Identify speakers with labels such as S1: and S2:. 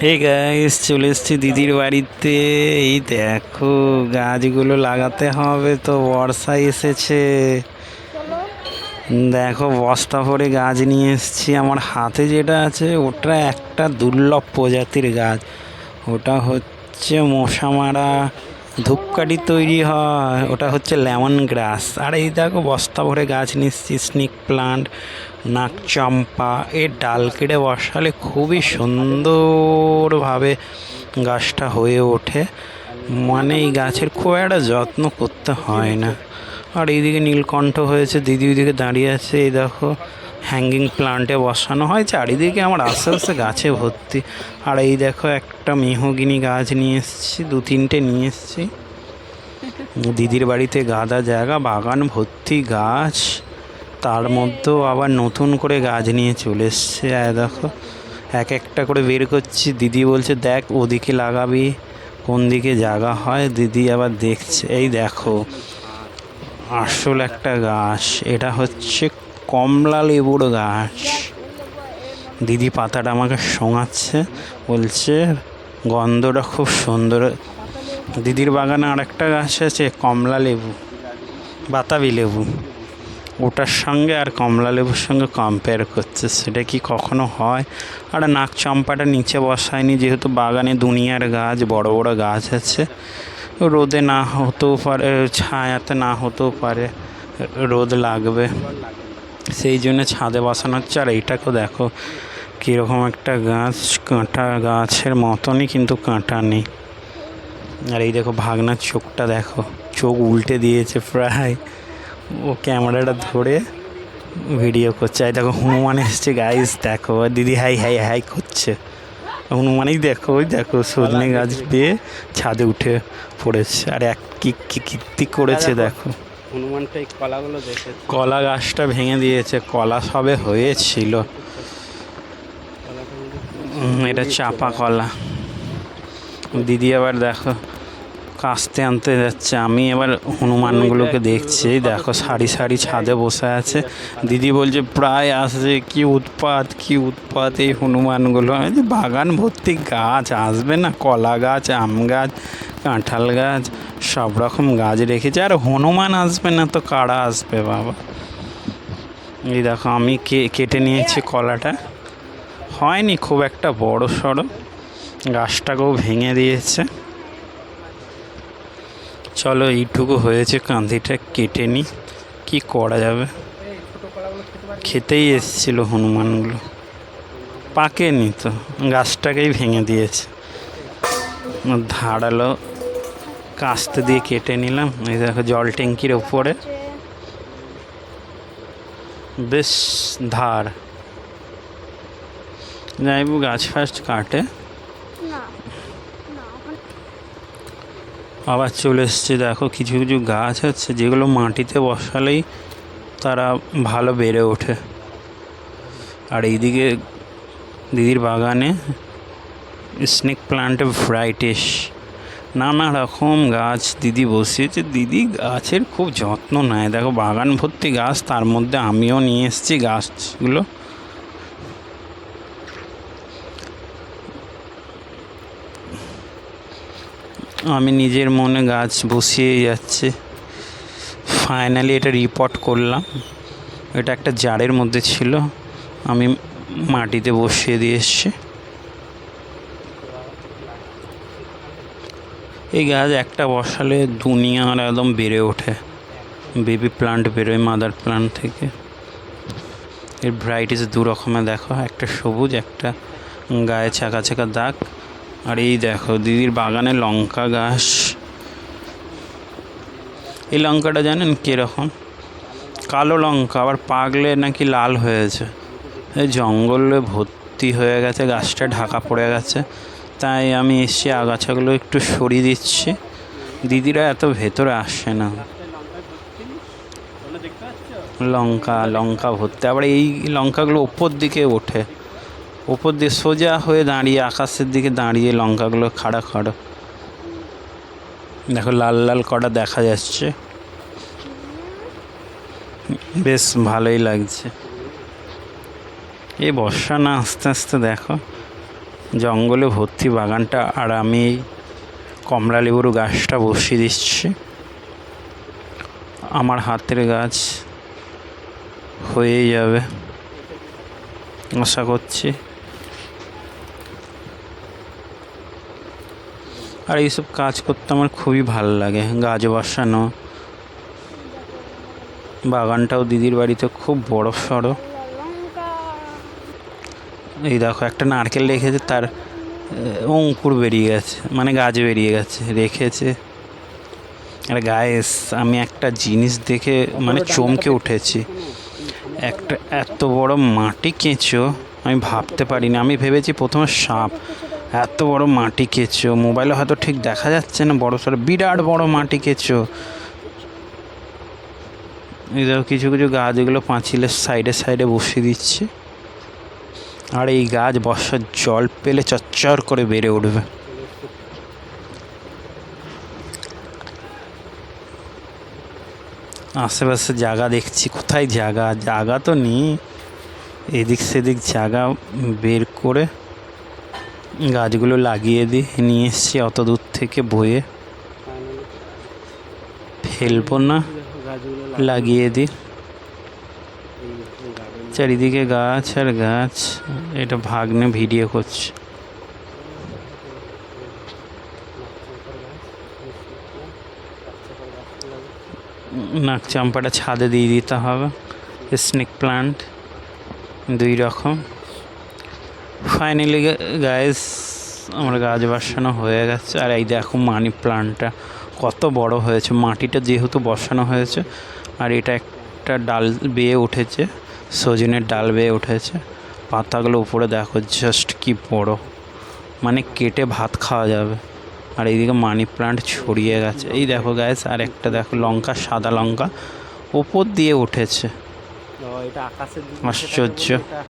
S1: এই গাইস, চলে এসছি দিদির বাড়িতে। এই দেখো, গাছগুলো লাগাতে হবে তো, বর্ষা এসেছে। দেখো, বস্তা ভরে গাছ নিয়ে এসছি। আমার হাতে যেটা আছে ওটা একটা দুর্লভ প্রজাতির গাছ। ওটা হচ্ছে মশা মারা ধূপকাঠি তৈরি হয়, ওটা হচ্ছে লেমন গ্রাস। আর এই দেখো, বস্তা ভরে গাছ নিচ্ছি, স্নেক প্লান্ট, নাকচম্পা। এর ডাল কেটে বসালে খুবই সুন্দরভাবে গাছটা হয়ে ওঠে। মানে এই গাছের খুব একটা যত্ন করতে হয় না। আর এইদিকে নীলকণ্ঠ হয়েছে, দিদি ওইদিকে দাঁড়িয়ে আছে। এই দেখো, হ্যাঙ্গিং প্লান্টে বসানো হয়। চারিদিকে আমার আশেপাশে গাছে ভর্তি। আর এই দেখো, একটা মেহগিনি গাছ নিয়ে এসেছি, 2-3টে নিয়ে এসেছি। দিদির বাড়িতে গাদা জায়গা, বাগান ভর্তি গাছ, তার মধ্যেও আবার নতুন করে গাছ নিয়ে চলে এসছে। আর দেখো, এক একটা করে বের করছি। দিদি বলছে দেখ ওদিকে লাগাবি, কোন দিকে জায়গা হয়। দিদি আবার দেখছে। এই দেখো, আসল একটা গাছ। এটা হচ্ছে কমলা লেবুর গাছ। দিদি পাতাটা আমাকে শোঙাচ্ছে, বলছে গন্ধটা খুব সুন্দর। দিদির বাগানে আর একটা গাছ আছে কমলা লেবু, বাতাবি লেবু। ওটার সঙ্গে আর কমলা লেবুর সঙ্গে কম্পেয়ার করছে, সেটা কি কখনো হয়? আর নাকচম্পাটা নিচে বসায়নি, যেহেতু বাগানে দুনিয়ার গাছ, বড় বড় গাছ আছে। রোদে না হতেও পারে, ছায়াতে না হতেও পারে, রোদ লাগবে, সেই জন্য ছাদে বসানো হচ্ছে। আর এইটাকেও দেখো কীরকম একটা গাছ, কাঁটা গাছের মতনই, কিন্তু কাঁটা নেই। আর এই দেখো, ভাগনার চোখটা দেখো, চোখ উল্টে দিয়েছে প্রায়। ও ক্যামেরাটা ধরে ভিডিও করছে। এই দেখো, হনুমান এসছে গাইস। দেখো, দিদি হাই হাই হাই করছে। হনুমানই দেখো, ওই দেখো সজনে গাছ পেয়ে ছাদে উঠে পড়েছে। আর এক কি কীর্তি করেছে দেখো।
S2: হনুমানটা এই কলাগুলো দেখে
S1: কলা গাছটা ভেঙে দিয়েছে, কলা সবে হয়েছিল। এটা চাপা কলা। দিদি আবার দেখো কাস্তে আনতে যাচ্ছে। আমি এবার হনুমানগুলোকে দেখছি। দেখো, সারি সারি ছাদে বসে আছে। দিদি বলছে প্রায় আসছে, কি উৎপাত কি উৎপাত এই হনুমানগুলো। আমি বাগান ভর্তি গাছ, আসবে না? কলা গাছ, আম গাছ, কাঁঠাল গাছ, সব রকম গাছ রেখেছে। আর হনুমান আসবে না তো কারা আসবে বাবা? এই দেখো, আমি কেটে নিয়েছি কলাটা। হয়নি খুব একটা বড় সড়ো, গাছটাকেও ভেঙে দিয়েছে। চলো, এইটুকু হয়েছে, কাঁধিটা কেটে নিই, কী করা যাবে। খেতেই এসেছিলো হনুমানগুলো, পাকেনি তো, গাছটাকেই ভেঙে দিয়েছে। ধারালো কাস্তে দিয়ে কেটে নিলাম। এই দেখো, জল ট্যাঙ্কির ওপরে বেশ ধার। যাইব গাছ ফাছ কাটে আবার চলে এসছে। দেখো, কিছু কিছু গাছ আছে যেগুলো মাটিতে বসালেই তারা ভালো বেড়ে ওঠে। আর এইদিকে দিদির বাগানে স্নেক প্লান্টের ভ্যারাইটিস, নানা রকম গাছ দিদি বসিয়েছে। দিদি গাছের খুব যত্ন নেয়। দেখো, বাগান ভর্তি গাছ, তার মধ্যে আমিও নিয়ে এসেছি গাছগুলো। আমি নিজের মনে গাছ বসিয়ে যাচ্ছি। ফাইনালি এটা রিপোর্ট করলাম। এটা একটা জারের মধ্যে ছিল, আমি মাটিতে বসিয়ে দিয়ে এসছি। এই গাছ একটা বসালে দুনিয়ার একদম বেড়ে ওঠে। বেবি প্লান্ট বেরোয় মাদার প্লান্ট থেকে। এর ভ্যারাইটিস দু রকমের দেখো, একটা সবুজ, একটা গায়ে ছাকা ছাকা দাগ। আর এই দেখো, দিদির বাগানে লঙ্কা গাছ। এই লঙ্কাটা জানেন কীরকম? কালো লঙ্কা, আবার পাকলে নাকি লাল হয়েছে। এই জঙ্গলে ভর্তি হয়ে গেছে, গাছটা ঢাকা পড়ে গেছে, তাই আমি এসে আগাছাগুলো একটু সরিয়ে দিচ্ছি। দিদিরা এত ভেতরে আসে না। লঙ্কা লঙ্কা ভর্তি। আবার এই লঙ্কাগুলো ওপর দিকে ওঠে, ওপর দিয়ে সোজা হয়ে দাঁড়িয়ে, আকাশের দিকে দাঁড়িয়ে লঙ্কাগুলো খাড়া খাড়া। দেখো, লাল লাল কটা দেখা যাচ্ছে, বেশ ভালোই লাগছে। এই বর্ষা না আস্তে আস্তে দেখো জঙ্গলে ভর্তি বাগানটা, আর আমি এই কমলা লেবুর গাছটা বসিয়ে দিচ্ছি। আমার হাতের গাছ হয়েই যাবে আশা করছি। আর এইসব কাজ করতে আমার খুবই ভালো লাগে, গাছ বসানো। বাগানটাও দিদির বাড়িতে খুব বড় সড়ো। এই দেখো একটা নারকেল রেখেছে, তার অঙ্কুর বেরিয়ে গেছে, মানে গাছ বেরিয়ে গেছে রেখেছে। আর গায়েস আমি একটা জিনিস দেখে মানে চমকে উঠেছি। একটা এত বড় মাটি কেঁচো আমি ভাবতে পারিনি। আমি ভেবেছি প্রথমে সাপ, এত বড় মাটি কেঁচো মোবাইলে হয়তো ঠিক দেখা যাচ্ছে না, বড় সড়ো বিরাট বড় মাটি কেঁচো। এই দেখো কিছু কিছু গাছ এগুলো পাঁচিলের সাইডে সাইডে বসিয়ে দিচ্ছে। আর এই গাছ বর্ষার জল পেলে চচ্চর করে বেড়ে উঠবে। আশেপাশে জায়গা দেখছি, কোথায় জায়গা তো নেই। এদিক সেদিক জায়গা বের করে গাছগুলো লাগিয়ে নিয়ে এসছি অত দূর থেকে বয়ে। ফেলবো না, লাগিয়ে দিই। চারিদিকে গাছ আর গাছ। এটা ভাগ্নে ভিডিও করছে। নাক চাম্পাটা ছাদে দিয়ে দিতে হবে। স্নেক প্লান্ট 2 রকম। ফাইনালি গাইস আমার গাছ বসানো হয়ে গেছে। আর এই দেখো মানি প্লান্টটা কত বড় হয়েছে, মাটিটা যেহেতু বসানো হয়েছে। আর এটা একটা ডাল বেয়ে উঠেছে, সজনের ডাল বেয়ে উঠেছে। পাতাগুলো উপরে দেখো জাস্ট কি বড়, মানে কেটে ভাত খাওয়া যাবে। আর এইদিকে মানি প্লান্ট ছড়িয়ে গেছে। এই দেখো গাইস, আর একটা দেখো লঙ্কা, সাদা লঙ্কা ওপর দিয়ে উঠেছে।
S2: এটা আকাশের
S1: আশ্চর্য।